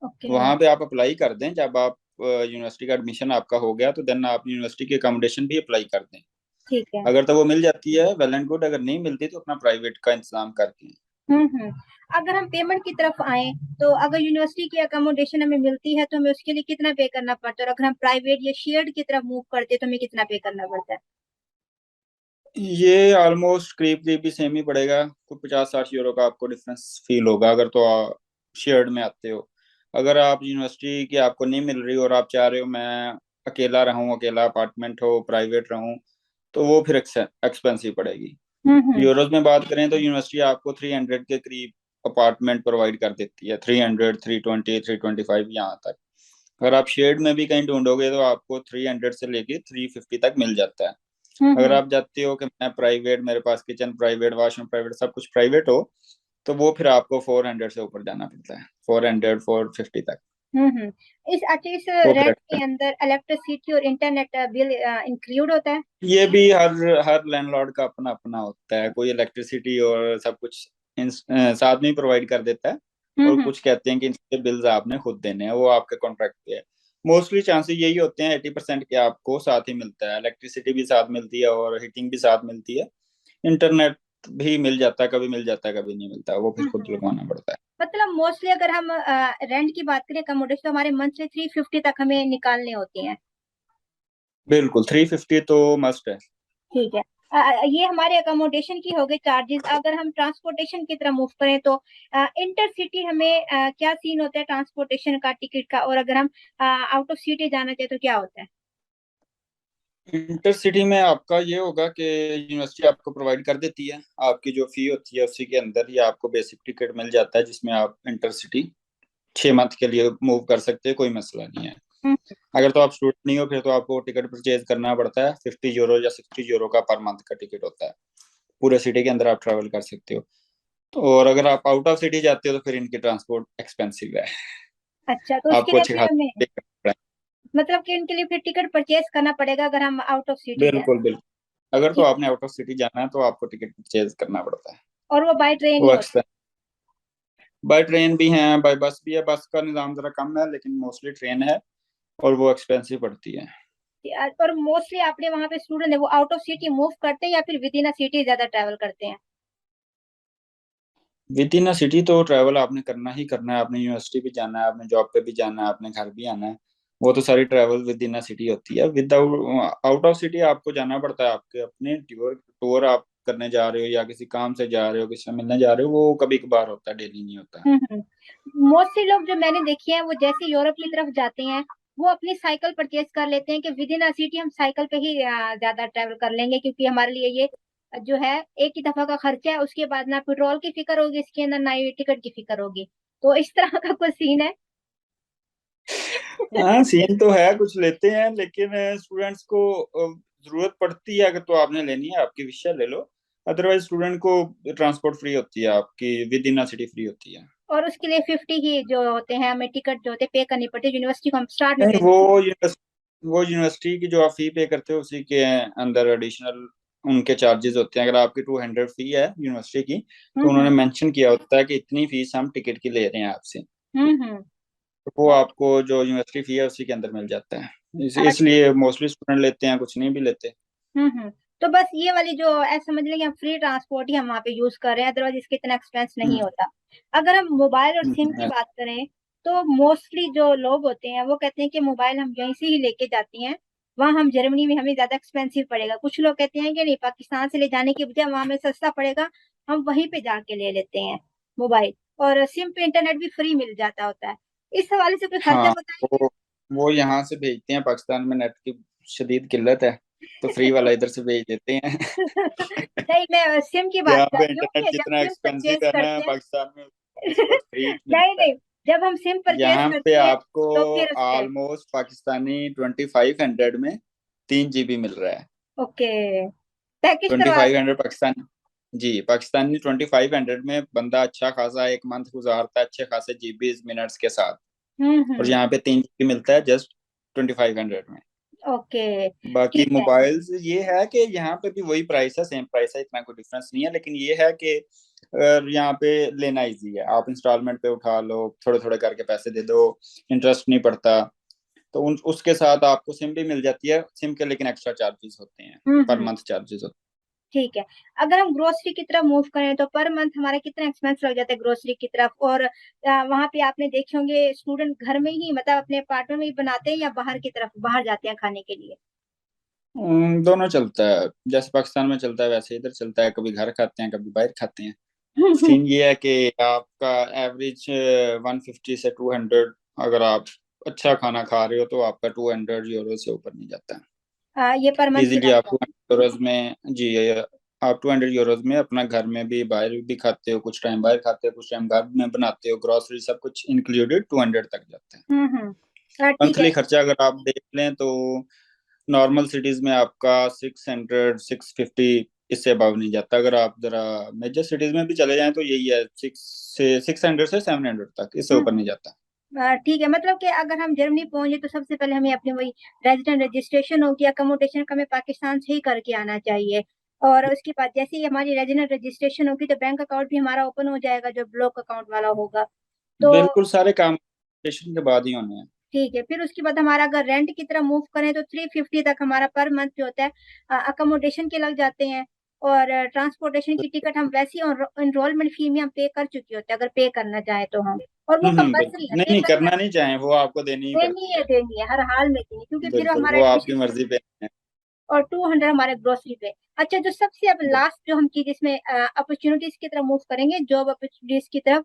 ओके। वहां पे आप अप्लाई कर दें, जब आप यूनिवर्सिटी का एडमिशन आपका हो गया तो देन आप यूनिवर्सिटी की अकोमोडेशन भी अप्लाई कर दें। ठीक है। अगर तो वो मिल जाती है वेल एंड गुड, अगर नहीं मिलती तो अपना प्राइवेट का इंतजाम करके। हम्म। अगर हम पेमेंट की तरफ आए, तो अगर यूनिवर्सिटी की अकोमोडेशन हमें मिलती है तो हमें उसके लिए कितना पे करना पड़ता है, और अगर हम प्राइवेट या शेयर्ड की तरफ मूव करते हैं तो हमें कितना पे करना पड़ता है? ये ऑलमोस्ट करीब करीब भी सेम ही पड़ेगा, कोई 50-60 यूरो का आपको डिफरेंस फील होगा अगर तो शेयर्ड में आते हो। अगर आप यूनिवर्सिटी की आपको नहीं मिल रही और आप चाह रहे हो मैं अकेला रहूं, अकेला अपार्टमेंट हो, प्राइवेट रहूं, तो वो फिर एक्सपेंसिव पड़ेगी। हम्म। यूरोज में बात करें तो यूनिवर्सिटी आपको 300 के करीब अपार्टमेंट प्रोवाइड कर देती है, 300, 320, 325 यहाँ तक। अगर आप शेड में भी कहीं ढूंढोगे तो आपको 300 से लेके 350 तक मिल जाता है। अगर हम्म। आप चाहते हो कि मैं प्राइवेट, मेरे पास किचन प्राइवेट, वॉशरूम प्राइवेट, सब कुछ प्राइवेट हो, तो वो फिर आपको 400 से ऊपर जाना पड़ता है, 400, 450 तक। हम्म। इस वो फिर रेंट के अंदर इलेक्ट्रिसिटी और इंटरनेट बिल इंक्लूड होता है? ये भी हर हर लैंडलॉर्ड का अपना अपना होता है, कोई इलेक्ट्रिसिटी और सब कुछ साथ में ही प्रोवाइड कर देता है, और हम्म। कुछ कहते हैं कि इनके बिल्स आपने खुद देने हैं, वो आपके कॉन्ट्रैक्ट पे है। मोस्टली चांसेस यही होते हैं 80% के आपको साथ ही मिलता है, इलेक्ट्रिसिटी भी साथ मिलती है और हीटिंग भी साथ मिलती है। इंटरनेट भी मिल जाता है, कभी मिल जाता है कभी नहीं मिलता है, वो फिर खुद हम्म। लगवाना पड़ता है। मतलब मोस्टली अगर हम रेंट की बात करें अकोमोडेशन, तो हमारे मंथली 350 तक हमें निकालने होती हैं। बिल्कुल 350 तो मस्ट है। ठीक है। ये हमारे अकोमोडेशन की हो गई चार्जेस। अगर हम ट्रांसपोर्टेशन की तरफ मूव करें तो इंटरसिटी हमें क्या सीन होता है ट्रांसपोर्टेशन का, टिकट का, और अगर हम आउट ऑफ सिटी जाना चाहें तो क्या होता है? इंटरसिटी में आपका ये होगा कि यूनिवर्सिटी आपको प्रोवाइड कर देती है, आपकी जो फी होती है उसी के अंदर ही आपको बेसिक टिकट मिल जाता है, जिसमें आप इंटरसिटी 6 मंथ के लिए मूव कर सकते हैं, कोई मसला नहीं है। हम्म। अगर तो आप स्टूडेंट नहीं हो फिर तो आपको टिकट परचेज करना पड़ता है, 50 यूरो या 60 यूरो का पर मंथ का टिकट होता है, पूरे सिटी के अंदर आप ट्रैवल कर सकते हो। तो और अगर आप आउट ऑफ सिटी जाते हो तो फिर इनकी ट्रांसपोर्ट एक्सपेंसिव है, अच्छा, तो उसके आपको लिए अच्छे फिर खास हमें, पे करना पड़ेगा। मतलब कि इनके लिए फिर टिकट परचेज करना पड़ेगा अगर हम आउट ऑफ सिटी जाए? बिल्कुल बिल्कुल, अगर तो ठीक। आपने आउट ऑफ सिटी जाना है तो आपको टिकट परचेज करना पड़ता है। और वो बाय ट्रेन ही वो होता एक्सपेंस बाय ट्रेन भी है, बाय बस भी है, बस का निज़ाम जरा कम है लेकिन मोस्टली ट्रेन है, और वो एक्सपेंसिव पड़ती है। है? और मोस्टली आपने वहाँ पे स्टूडेंट है वो आउट ऑफ सिटी मूव करते हैं या फिर विद इन अ सिटी ज्यादा ट्रैवल करते हैं? विद इन अ सिटी तो ट्रैवल आपने करना ही करना है, आपने यूनिवर्सिटी भी जाना है, आपने जॉब पे भी जाना है, आपने घर भी आना है, वो तो सारी travel with in a city होती है। विद आउट ऑफ सिटी आपको जाना पड़ता है, आपके अपने टूर टूर आप करने जा रहे हो या किसी काम से जा रहे हो, किसी से मिलने जा रहे हो, वो कभी कभार होता है, डेली नहीं होता। मोस्टली लोग जो मैंने देखे हैं वो जैसे यूरोप की तरफ जाते हैं, वो अपनी साइकिल परचेज कर लेते हैं कि विद इन अ सिटी हम साइकिल पे ही ज्यादा ट्रैवल कर लेंगे, क्योंकि हमारे लिए ये जो है एक ही दफा का खर्चा है, उसके बाद ना पेट्रोल की फिक्र होगी इसके अंदर, ना ही टिकट की फिक्र होगी। तो इस तरह का कुछ सीन है। हाँ सीन तो है, कुछ लेते हैं लेकिन स्टूडेंट्स को जरूरत पड़ती है अगर तो आपने लेनी है, आपकी विषय ले लो, अदरवाइज स्टूडेंट को ट्रांसपोर्ट फ्री होती है, आपकी विद इन सिटी फ्री होती है। और उसके लिए 50 ही जो होते हैं हमें टिकट जो होते हैं पे करनी पड़ती है, यूनिवर्सिटी को हम स्टार्ट में नहीं, पे करते वो यूनिवर्सिटी की जो आप फी पे करते हो उसी के अंदर एडिशनल उनके चार्जेस होते हैं। अगर आपकी 200 फी है यूनिवर्सिटी की, हैं। तो उन्होंने मेंशन किया होता है कि इतनी फीस हम टिकट की ले रहे हैं आपसे, हम्म। तो वो और आपको जो यूनिवर्सिटी फी है उसी के अंदर मिल जाता है। अच्छा। इसलिए मोस्टली स्टूडेंट लेते हैं, कुछ नहीं भी लेते। तो बस ये वाली जो ऐसा समझ लें कि हम फ्री ट्रांसपोर्ट ही हम वहाँ पे यूज कर रहे हैं, अदरवाइज इसके इतना एक्सपेंस नहीं हम्म, होता। अगर हम मोबाइल और सिम की हम्म, बात करें, तो मोस्टली जो लोग होते हैं वो कहते हैं कि मोबाइल हम यहीं से ही लेके जाते हैं, वहाँ हम जर्मनी में हमें ज्यादा एक्सपेंसिव पड़ेगा। कुछ लोग कहते हैं कि नहीं, पाकिस्तान से ले जाने की बजाय वहाँ हमें सस्ता पड़ेगा, हम वहीं पे जाके ले लेते हैं मोबाइल, और सिम पे इंटरनेट भी फ्री मिल जाता होता है। इस हवाले से कोई खर्चा हाँ, बताएंगे? वो यहाँ से भेजते हैं, पाकिस्तान में नेट की शदीद किल्लत है, तो फ्री वाला इधर से भेज देते हैं। नहीं, मैं सिम की बात यहाँ कर पे रही हूँ इंटरनेट कि जब जितना सिम एक्सपेंसिव परचेज है ना, करते हैं। पाकिस्तान में इस वक्त फ्री नहीं मिलता है। नहीं, जब हम सिम परचेज यहाँ पे करते हैं आपको तो फिर उस पे। ऑलमोस्ट पाकिस्तानी 2500 में 3 GB मिल रहा है। ओके, पैकेज ट्वेंटी करवा फाइव रहे हंड्रेड पाकिस्तानी, जी पाकिस्तानी 2500 में बंदा अच्छा खासा एक मंथ गुजारता है, अच्छे खासे जीबी मिनट्स के साथ। और हम्म। यहाँ पे 3 GB मिलता है जस्ट 2500 में। ओके। बाकी ठीक है। मोबाइल्स ये है कि यहाँ पे भी वही प्राइस है, सेम प्राइस है, इतना कोई डिफरेंस नहीं है, लेकिन ये है कि यहाँ पे लेना इजी है, आप इंस्टॉलमेंट पे उठा लो, थोड़े थोड़े करके पैसे दे दो, इंटरेस्ट नहीं पड़ता। तो उसके साथ आपको सिम भी मिल जाती है, सिम के लेकिन एक्स्ट्रा चार्जेस होते हैं, पर हम्म। मंथ चार्जेस होते ठीक है। अगर हम ग्रोसरी की तरफ मूव करें तो पर मंथ हमारा कितना एक्सपेंस लग जाता है ग्रोसरी की तरफ? और वहां पे आपने देखे होंगे स्टूडेंट घर में ही मतलब अपने अपार्टमेंट में ही बनाते हैं या बाहर की तरफ बाहर जाते हैं खाने के लिए? हैं। दोनों चलता है, जैसे पाकिस्तान में चलता है वैसे इधर चलता है, कभी घर खाते हैं कभी बाहर खाते हैं। सीन ये है कि आपका एवरेज 150 से 200, अगर आप अच्छा खाना खा रहे हो तो आपका 200 यूरो से ऊपर नहीं जाता है। ये पर मंथ की इजीली बात आप है। 200 यूरोज में जी, आप 200 यूरोज में अपना घर में भी बाहर भी खाते हो, कुछ टाइम बाहर खाते हो, कुछ टाइम घर में बनाते हो, ग्रोसरी सब कुछ इंक्लूडेड 200 तक जाते हैं। ठीक है। मंथली खर्चा अगर आप देख लें तो नॉर्मल सिटीज में आपका 600 650 इससे अबव नहीं जाता। अगर आप जरा मेजर सिटीज में भी चले जाएं तो यही है, 600 से 700 तक, इससे ऊपर हम्म। नहीं जाता। ठीक है, मतलब कि अगर हम जर्मनी पहुंचे तो सबसे पहले हमें अपनी वही रेजिडेंट रजिस्ट्रेशन होगी, अकोमोडेशन का हमें पाकिस्तान से ही करके आना चाहिए। और उसके बाद जैसे ही हमारी रेजिडेंट रजिस्ट्रेशन होगी तो बैंक अकाउंट भी हमारा ओपन हो जाएगा जो ब्लॉक अकाउंट वाला होगा। तो बिल्कुल सारे काम स्टेशन के बाद ही होने हैं। ठीक है, फिर उसके बाद हमारा अगर रेंट की तरह मूव करें तो 350 तक हमारा पर मंथ जो होता है अकोमोडेशन के लग जाते हैं। और ट्रांसपोर्टेशन की टिकट हम वैसी एनरोलमेंट फी में हम पे कर चुके होते हैं अगर पे करना चाहे तो हम। और वो कंपलसरी है, बिल्कुल, नहीं पे नहीं, करना। करना नहीं चाहें वो आपको देनी ही देनी पड़ती है, है। देनी है, हर हाल में देनी, क्योंकि फिर बिल्कुल, हमारा वो एडमिशन आपकी मर्जी पे है। और 200 हमारे ग्रोसरी पे। अच्छा, जो सबसे अब लास्ट जो हम चीज इसमें अपॉर्चुनिटीज की तरफ मूव करेंगे, जॉब अपॉर्चुनिटीज की तरफ,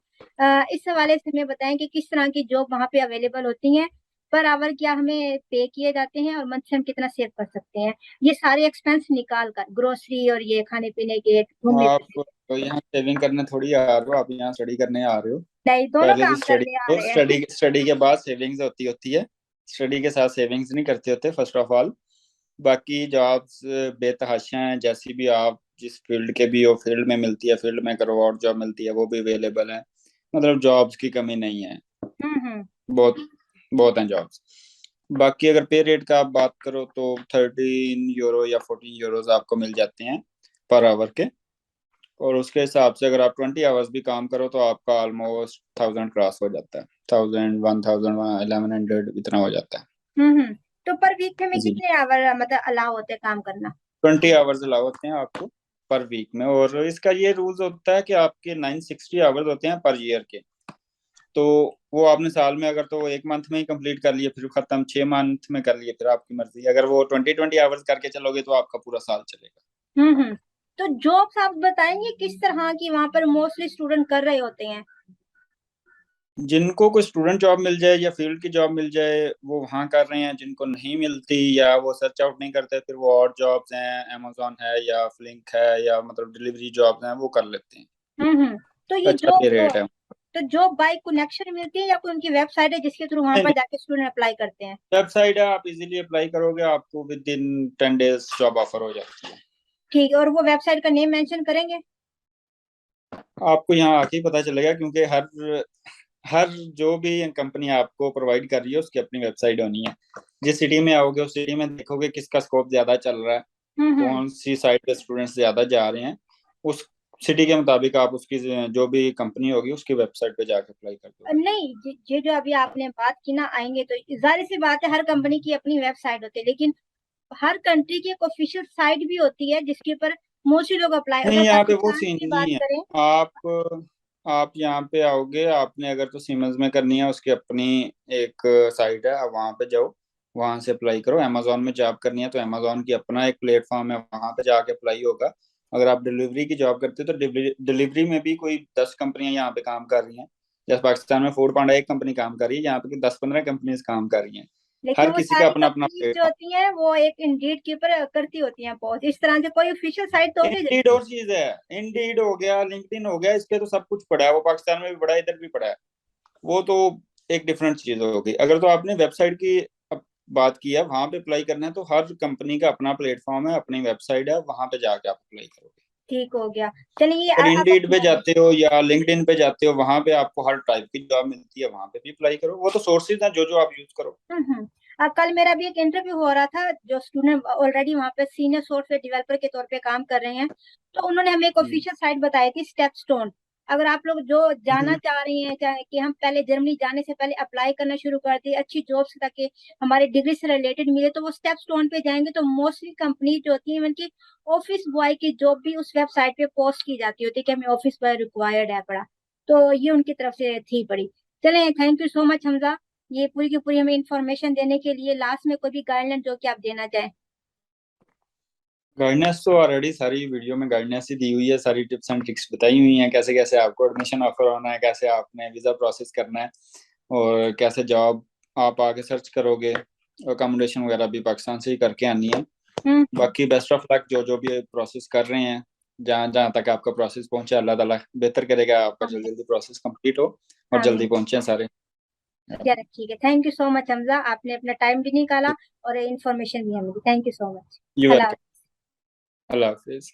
इस हवाले से हमें बताएं कि किस तरह की जॉब वहाँ पे अवेलेबल होती हैं, पर आवर क्या हमें पे किए जाते हैं, और मंथ से हम कितना सेव कर सकते हैं, ये सारे एक्सपेंस निकाल कर, ग्रोसरी और ये खाने पीने के घूमने आप फिरने तो यहाँ सेविंग करने थोड़ी आ रहे हो, आप यहाँ स्टडी करने आ रहे हो। के। नहीं, दोनों पहले तो काम स्टडी करने आ करो, रहे हैं। स्टडी स्टडी के बाद सेविंग्स होती होती है। स्टडी के साथ सेविंग्स नहीं करते होते फर्स्ट ऑफ ऑल। बाकी जॉब्स बेतहाशा हैं, जैसी भी आप जिस फील्ड के भी हो, फील्ड में मिलती है, फील्ड में करो, और जॉब मिलती है वो भी अवेलेबल है। मतलब जॉब्स की कमी नहीं है, हम्म। बहुत बहुत हैं जॉब्स। बाकी अगर पे रेट का आप बात करो तो 13 यूरो या 14 यूरोज आपको मिल जाते हैं पर आवर के। और उसके हिसाब से अगर आप 20 आवर्स भी काम करो तो आपका ऑलमोस्ट 1000 क्रॉस हो जाता है, 1000 1000 1100 इतना हो जाता है। तो पर वीक में जी, कितने आवर मतलब अलाउ होते हैं काम करना? 20 आवर्स अलाउ होते हैं आपको पर वीक में, और इसका ये रूल्स होता है कि आपके 960 आवर्स होते हैं पर ईयर के। तो वो आपने साल में अगर तो एक मंथ में ही कंप्लीट कर लिए, फिर खत्म, 6 मंथ में कर लिए, फिर आपकी मर्जी। अगर वो 20 20 आवर्स करके चलोगे तो आपका पूरा साल चलेगा। हम्म। तो जॉब्स आप बताएंगे किस तरह की वहां पर मोस्टली स्टूडेंट कर रहे होते हैं? जिनको कोई स्टूडेंट जॉब मिल जाए या फील्ड की जॉब मिल जाए वो वहाँ कर रहे हैं, जिनको नहीं मिलती या वो सर्च आउट नहीं करते फिर वो और जॉब्स हैं, अमेजोन है या फ्लिंक है या मतलब डिलीवरी जॉब्स हैं, वो कर लेते हैं। तो ये अच्छा पे जॉब रेट है। तो जॉब बाय कनेक्शन मिलती है या कोई उनकी वेबसाइट है जिसके थ्रू वहां नहीं पर नहीं, जाके स्टूडेंट अप्लाई करते हैं? वेबसाइट है, आप इजीली अप्लाई करोगे, आपको with in 10 days job offer हो जाती है। ठीक है, और वो वेबसाइट का नेम मेंशन करेंगे? आपको यहाँ आके ही पता चलेगा, क्योंकि हर हर जो भी कंपनी आपको प्रोवाइड कर रही है उसकी अपनी वेबसाइट होनी है। जिस सिटी में आओगे उस सिटी में देखोगे किसका स्कोप ज्यादा चल रहा है, हम्म। कौन सी साइड पे स्टूडेंट्स ज्यादा जा रहे हैं, उस सिटी के मुताबिक आप उसकी जो भी कंपनी होगी उसकी वेबसाइट पे जाके अप्लाई कर दोगे। नहीं, ये जो अभी आपने बात की ना, आएंगे तो जाहिर सी बात है हर कंपनी की अपनी वेबसाइट होती है, लेकिन हर कंट्री की एक ऑफिशियल साइट भी होती है जिसके ऊपर मोस्टली लोग अप्लाई, अगर नहीं, यहाँ पे वो पाकिस्तान सीन की बात नहीं है। करें। आप यहाँ पे आओगे, आपने अगर तो सीमेंस में करनी है उसकी अपनी एक साइट है, आप वहाँ पे जाओ, वहाँ से अप्लाई करो। अमेजोन में जॉब करनी है तो अमेजोन की अपना एक प्लेटफॉर्म है, वहाँ पे जाके अप्लाई होगा। अगर आप डिलीवरी की जॉब करते हो तो डिलीवरी में भी कोई 10 कंपनियां यहाँ पे काम कर रही हैं। जैसे पाकिस्तान में फूड पांडा एक कंपनी काम कर रही है, यहाँ पे 10 15 कंपनीज काम कर रही हैं। लेकिन हर वो किसी का सारी अपना अपना कंपनीज जो प्लेटफॉर्म। होती हैं वो एक इंडीड के ऊपर करती होती हैं पोस्ट, इस तरह से कोई ऑफिशियल साइट तो होगी इंडीड जरूर। और चीज है, इंडीड हो गया, लिंक्डइन हो गया, इस पे तो सब कुछ पड़ा है, वो पाकिस्तान में भी पड़ा है, इधर भी पड़ा है। वो तो एक डिफरेंट चीज होगी। अगर तो आपने वेबसाइट की बात की है, वहां पे अप्लाई करना है तो हर कंपनी का अपना प्लेटफॉर्म है, अपनी वेबसाइट है, वहां पे जाके आप अप्लाई करोगे। ठीक हो गया। चलिए और अब इंडीड पे जाते हो या लिंक्डइन पे जाते हो, वहां पे आपको हर टाइप की जॉब मिलती है, वहां पे भी अप्लाई करो। वो तो सोर्सेज हैं जो जो आप यूज करो। कल मेरा भी एक इंटरव्यू हो रहा था, जो स्टूडेंट ऑलरेडी वहाँ पे सीनियर सॉफ्टवेयर डेवलपर के तौर पे काम कर रहे हैं, तो उन्होंने हमें एक हम्म। ऑफिशियल साइट बताई थी, स्टेपस्टोन। अगर आप लोग जो जाना चाह रही हैं, चाहे कि हम पहले जर्मनी जाने से पहले अप्लाई करना शुरू कर दें अच्छी जॉब्स ताकि हमारे डिग्री से रिलेटेड मिले, तो वो स्टेपस्टोन पे जाएंगे तो मोस्टली कंपनी जो होती है उनकी ऑफिस बॉय की जॉब भी उस वेबसाइट पे पोस्ट की जाती होती है कि हमें ऑफिस बॉय रिक्वायर्ड है पड़ा। तो ये उनकी तरफ से थी पड़ी। चलें, thank you so much Hamza, ये पूरी की पूरी हमें इंफॉर्मेशन देने के लिए। लास्ट में कोई भी गाइडलाइन जो कि आप देना चाहें। गाइडेंस तो ऑलरेडी सारी वीडियो में गाइडेंस ही दी हुई है, सारी टिप्स एंड ट्रिक्स बताई हुई हैं, कैसे कैसे आपको एडमिशन ऑफर होना है, कैसे आपने वीज़ा प्रोसेस करना है, और कैसे जॉब आप आगे सर्च करोगे। अकोमोडेशन वगैरह भी पाकिस्तान से ही करके आनी है। हम्म। बाकी बेस्ट ऑफ लक, जो जो भी प्रोसेस कर रहे हैं, जहाँ जहाँ तक आपका प्रोसेस पहुंचे, अल्लाह ताला बेहतर करेगा, आपका जल्दी जल्दी प्रोसेस कंप्लीट हो और जल्दी आमीन। पहुंचे सारे। चलो ठीक है, thank you so much Hamza, आपने अपना टाइम भी निकाला और इंफॉर्मेशन भी हमें दी। Thank you so much. You अल्लाह वेलकम। हाफिज। अल्लाह हाफिज।